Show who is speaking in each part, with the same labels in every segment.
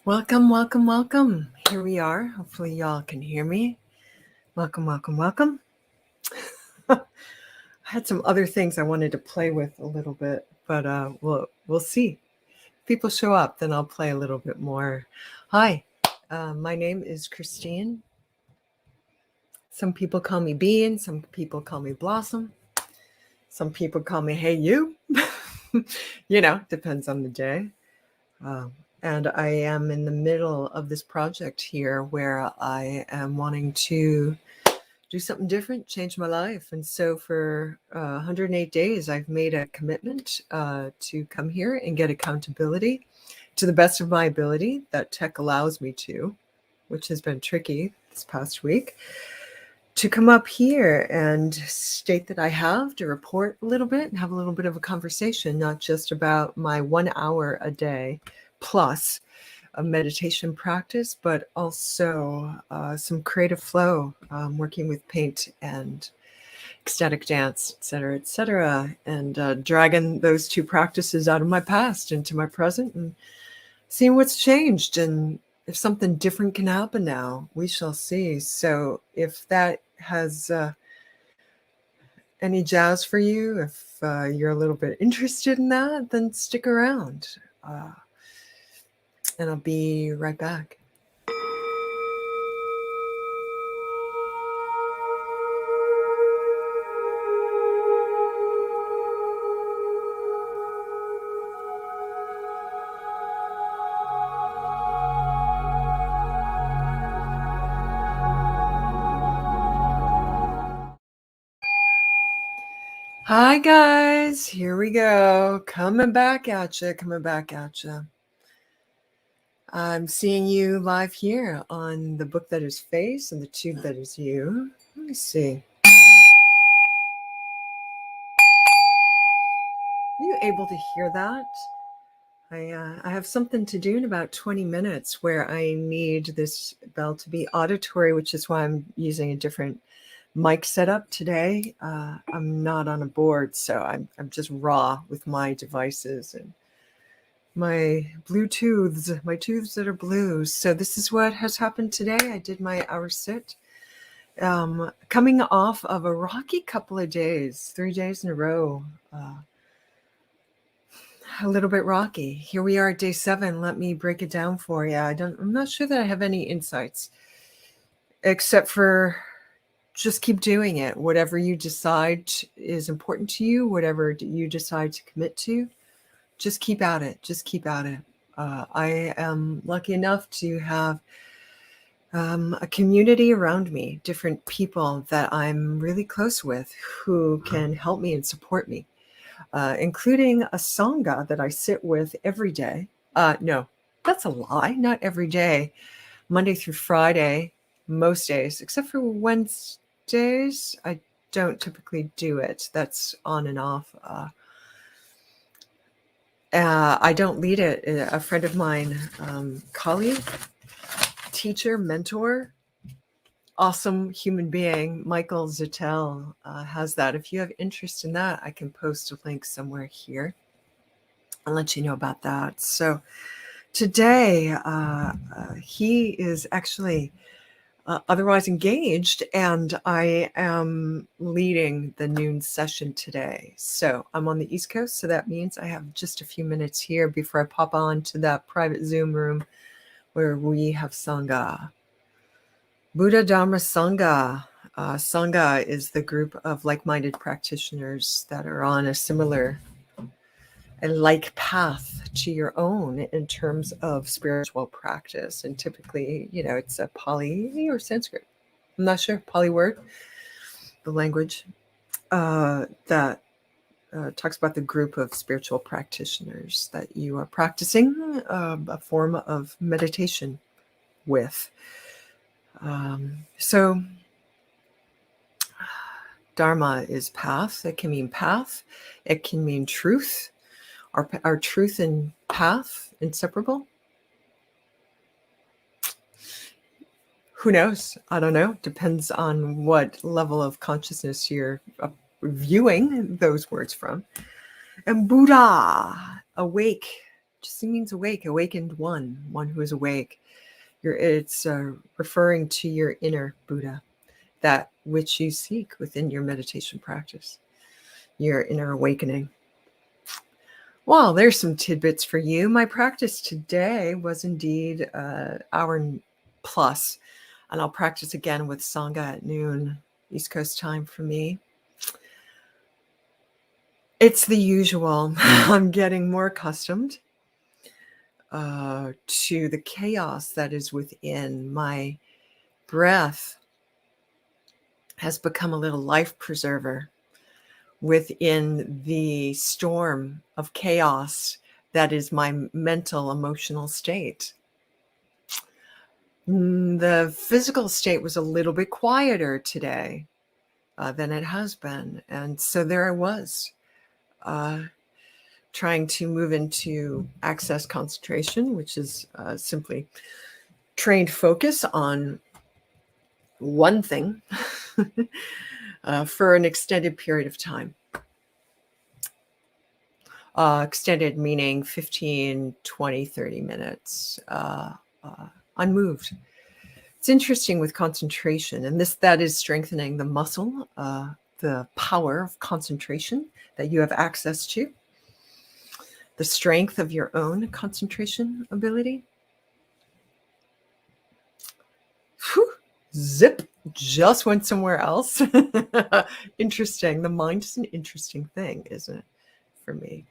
Speaker 1: Welcome, welcome, welcome. Here we are. Hopefully, y'all can hear me. Welcome, welcome, welcome. I had some other things I wanted to play with a little bit, but we'll see. If people show up, then I'll play a little bit more. Hi, my name is Christine. Some people call me Bean. Some people call me Blossom. Some people call me Hey You. Depends on the day. And I am in the middle of this project here where I am wanting to do something different, change my life. And so for 108 days, I've made a commitment to come here and get accountability to the best of my ability that tech allows me to, which has been tricky this past week, to come up here and state that I have to report a little bit and have a little bit of a conversation, not just about my 1 hour a day plus a meditation practice, but also some creative flow, working with paint and ecstatic dance, et cetera, and dragging those two practices out of my past into my present and seeing what's changed and if something different can happen now. We shall see. So if that has any jazz for you, if you're a little bit interested in that, then stick around. And I'll be right back. Hi guys, here we go. Coming back at you. I'm seeing you live here on the book that is face and the tube that is you. Let me see. Are you able to hear that? I have something to do in about 20 minutes where I need this bell to be auditory, which is why I'm using a different mic setup today. I'm not on a board, so I'm just raw with my devices and my Bluetooths, my tubes that are blue. So this is what has happened today. I did my hour sit, coming off of a rocky couple of days, 3 days in a row. A little bit rocky. Here we are at day 7. Let me break it down for you. I'm not sure that I have any insights, except for just keep doing it. Whatever you decide is important to you, whatever you decide to commit to, just keep at it. I am lucky enough to have a community around me, different people that I'm really close with who can help me and support me, including a Sangha that I sit with every day. No, that's a lie. Not every day. Monday through Friday, most days, except for Wednesdays. I don't typically do it. That's on and off. I don't lead it. A friend of mine, colleague, teacher, mentor, awesome human being, Michael Zittel, has that. If you have interest in that, I can post a link somewhere here. I'll let you know about that. So today, he is actually otherwise engaged, and I am leading the noon session today. So I'm on the East Coast, so that means I have just a few minutes here before I pop on to that private Zoom room where we have Sangha. Buddha Dharma Sangha. Sangha is the group of like-minded practitioners that are on a like path to your own in terms of spiritual practice. And typically, it's a Pali or Sanskrit. I'm not sure. Pali word, the language that talks about the group of spiritual practitioners that you are practicing a form of meditation with. So Dharma is path. It can mean path. It can mean truth. Are truth and path inseparable? Who knows? I don't know. Depends on what level of consciousness you're viewing those words from. And Buddha, awake, just means awake, awakened one who is awake. It's referring to your inner Buddha, that which you seek within your meditation practice, your inner awakening. Well, there's some tidbits for you. My practice today was indeed an hour plus, and I'll practice again with Sangha at noon, East Coast time for me. It's the usual. I'm getting more accustomed to the chaos that is within. My breath has become a little life preserver within the storm of chaos that is my mental, emotional state. The physical state was a little bit quieter today than it has been. And so there I was, trying to move into access concentration, which is simply trained focus on one thing for an extended period of time. Extended meaning 15, 20, 30 minutes, unmoved. It's interesting with concentration, and that is strengthening the muscle, the power of concentration that you have access to, the strength of your own concentration ability. Whew, zip, just went somewhere else. Interesting. The mind is an interesting thing, isn't it, for me?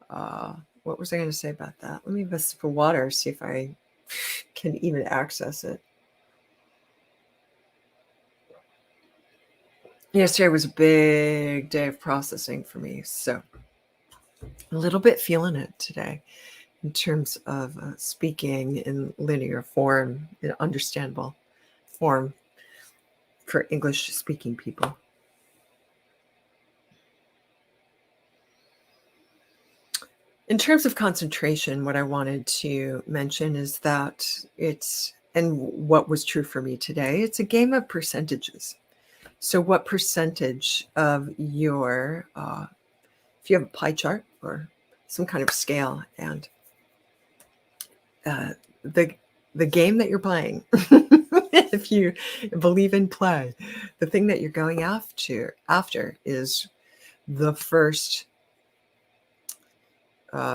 Speaker 1: What was I going to say about that? Let me have a sip of water, see if I can even access it. Yesterday was a big day of processing for me, so a little bit feeling it today in terms of speaking in linear form, in understandable form for English-speaking people. In terms of concentration, what I wanted to mention is that and what was true for me today, it's a game of percentages. So what percentage of your, if you have a pie chart or some kind of scale, and the game that you're playing, if you believe in play, the thing that you're going after is the first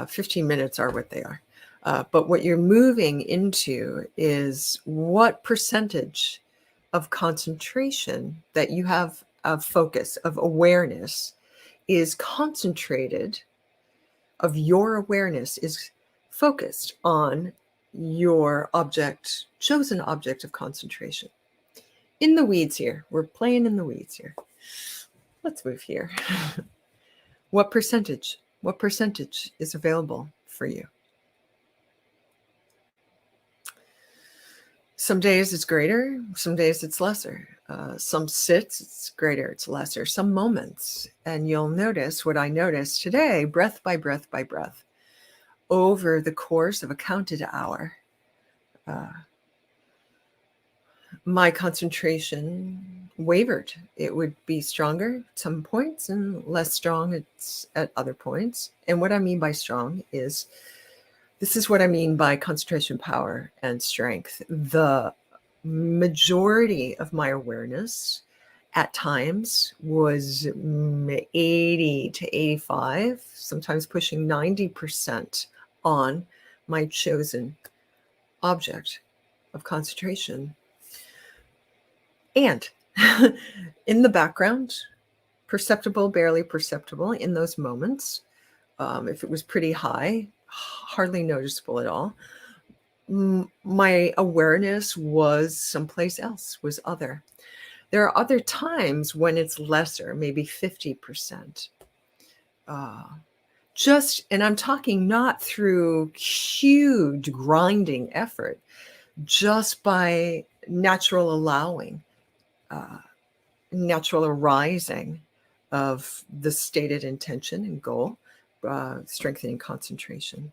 Speaker 1: 15 minutes are what they are. But what you're moving into is what percentage of concentration that you have, of focus, of awareness, is concentrated, of your awareness is focused on your object, chosen object of concentration. In the weeds here. We're playing in the weeds here. Let's move here. What percentage is available for you? Some days it's greater, some days it's lesser. Some sits, it's greater, it's lesser. Some moments, and you'll notice what I noticed today, breath by breath by breath, over the course of a counted hour, my concentration wavered. It would be stronger at some points and less strong at other points. And what I mean by strong is, this is what I mean by concentration, power, and strength. The majority of my awareness at times was 80 to 85, sometimes pushing 90% on my chosen object of concentration. And in the background, perceptible, barely perceptible in those moments. If it was pretty high, hardly noticeable at all. My awareness was someplace else, was other. There are other times when it's lesser, maybe 50%. And I'm talking not through huge grinding effort, just by natural allowing, natural arising of the stated intention and goal, strengthening concentration.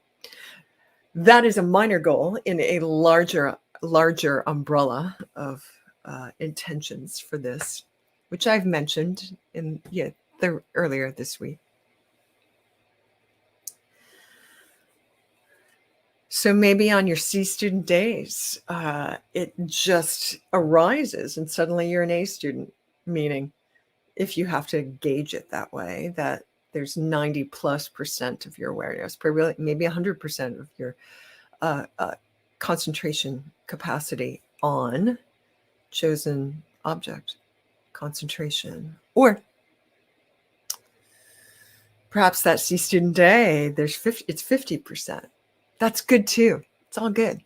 Speaker 1: That is a minor goal in a larger umbrella of intentions for this, which I've mentioned earlier this week. So maybe on your C student days, it just arises and suddenly you're an A student, meaning if you have to gauge it that way, that there's 90+% of your awareness, probably maybe 100% of your concentration capacity on chosen object, concentration. Or perhaps that C student day, it's 50%. That's good too. It's all good.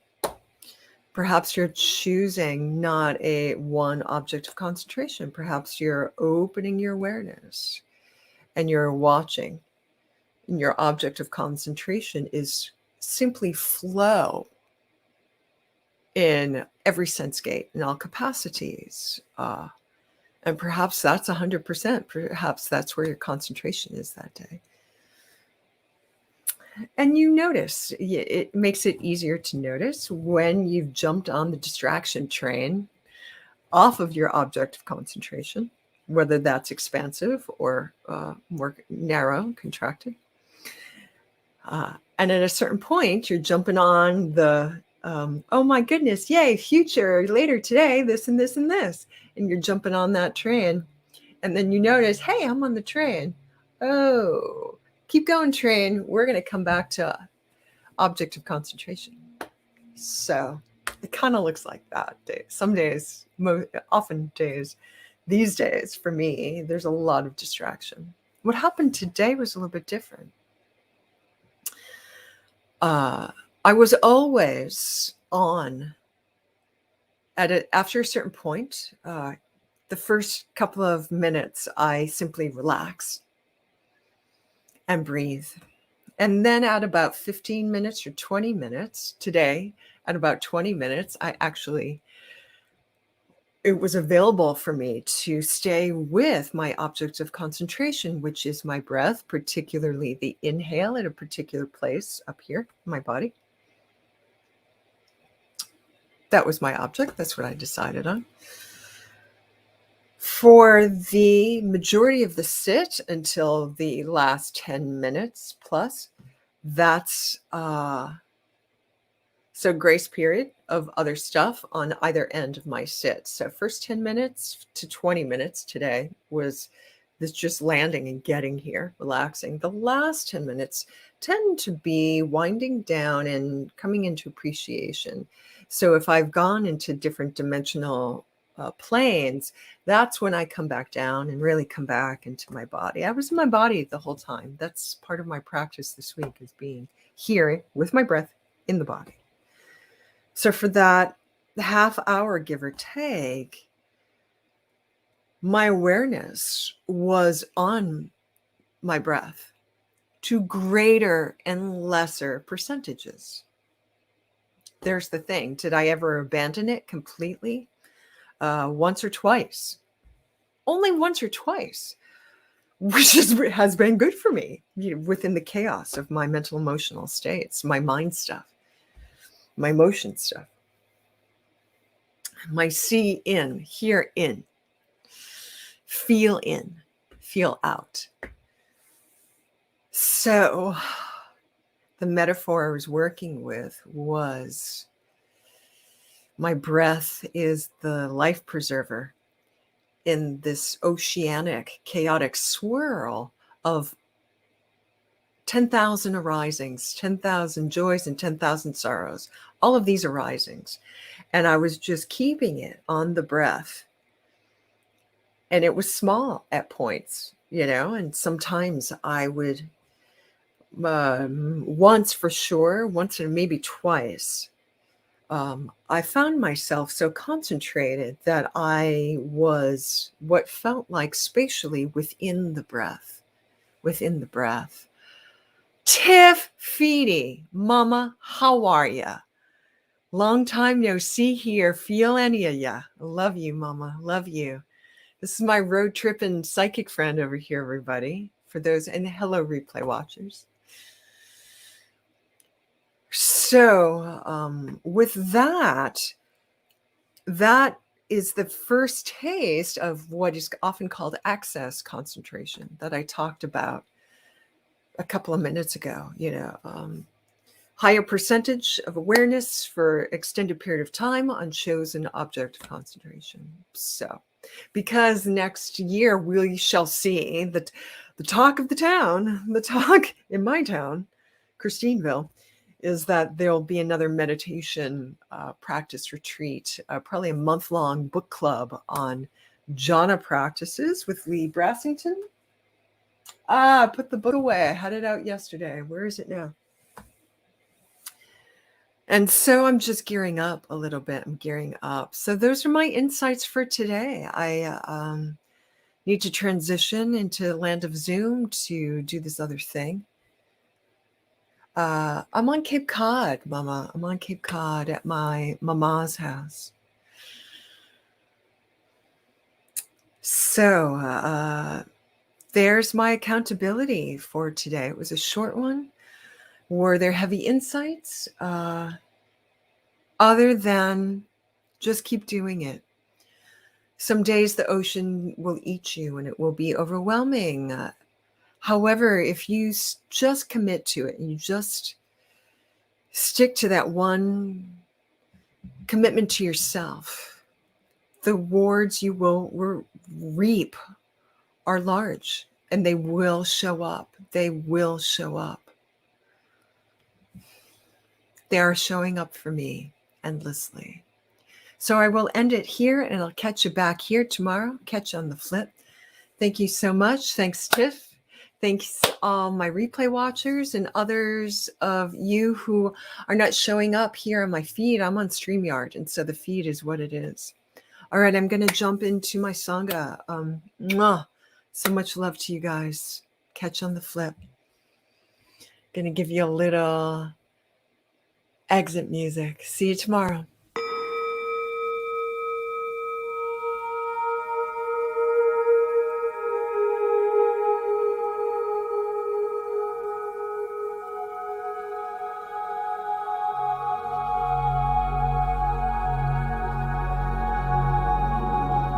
Speaker 1: Perhaps you're choosing not a one object of concentration. Perhaps you're opening your awareness and you're watching. And your object of concentration is simply flow in every sense gate, in all capacities. And perhaps that's 100%. Perhaps that's where your concentration is that day. And you notice, it makes it easier to notice when you've jumped on the distraction train off of your object of concentration, whether that's expansive or more narrow, contracted. And at a certain point, you're jumping on the, oh my goodness, yay, future, later today, this and this and this. And you're jumping on that train. And then you notice, hey, I'm on the train. Oh, keep going, train. We're going to come back to object of concentration. So it kind of looks like that. Some days, often days, these days for me, there's a lot of distraction. What happened today was a little bit different. I was always on after a certain point. The first couple of minutes, I simply relax and breathe. And then at about 15 minutes or 20 minutes today, at about 20 minutes, it was available for me to stay with my object of concentration, which is my breath, particularly the inhale at a particular place up here in my body. That was my object. That's what I decided on. For the majority of the sit until the last 10 minutes plus, that's so grace period of other stuff on either end of my sit. So first 10 minutes to 20 minutes today was this just landing and getting here, relaxing. The last 10 minutes tend to be winding down and coming into appreciation. So if I've gone into different dimensional planes, that's when I come back down and really come back into my body. I was in my body the whole time. That's part of my practice this week, is being here with my breath in the body. So for that half hour, give or take, my awareness was on my breath to greater and lesser percentages. There's the thing. Did I ever abandon it completely? Once or twice. Only once or twice, which has been good for me, within the chaos of my mental emotional states, my mind stuff, my emotion stuff, my see in, hear in, feel in, feel out. So the metaphor I was working with was my breath is the life preserver in this oceanic, chaotic swirl of 10,000 arisings, 10,000 joys, and 10,000 sorrows, all of these arisings. And I was just keeping it on the breath. And it was small at points, and sometimes I would, once for sure, once or maybe twice, I found myself so concentrated that I was what felt like spatially within the breath, Tiff Feedy, Mama, how are ya? Long time no see here. Feel any of ya. Love you, Mama. Love you. This is my road tripping psychic friend over here, everybody. For those, and hello, replay watchers. So with that is the first taste of what is often called access concentration that I talked about a couple of minutes ago. higher percentage of awareness for extended period of time on chosen object of concentration. So, because next year we shall see that the talk of the town, the talk in my town, Christineville, is that there'll be another meditation practice retreat, probably a month-long book club on jhana practices with Lee Brassington. I put the book away. I had it out yesterday. Where is it now? And so I'm just gearing up a little bit. I'm gearing up. So those are my insights for today. I need to transition into the land of Zoom to do this other thing. I'm on Cape Cod, Mama. I'm on Cape Cod at my mama's house. So there's my accountability for today. It was a short one. Were there heavy insights? Other than just keep doing it. Some days the ocean will eat you and it will be overwhelming. However, if you just commit to it and you just stick to that one commitment to yourself, the rewards you will reap are large and they will show up. They will show up. They are showing up for me endlessly. So I will end it here and I'll catch you back here tomorrow. Catch you on the flip. Thank you so much. Thanks, Tiff. Thanks all my replay watchers and others of you who are not showing up here on my feed. I'm on StreamYard, and so the feed is what it is. All right, I'm going to jump into my Sangha. So much love to you guys. Catch on the flip. Going to give you a little exit music. See you tomorrow.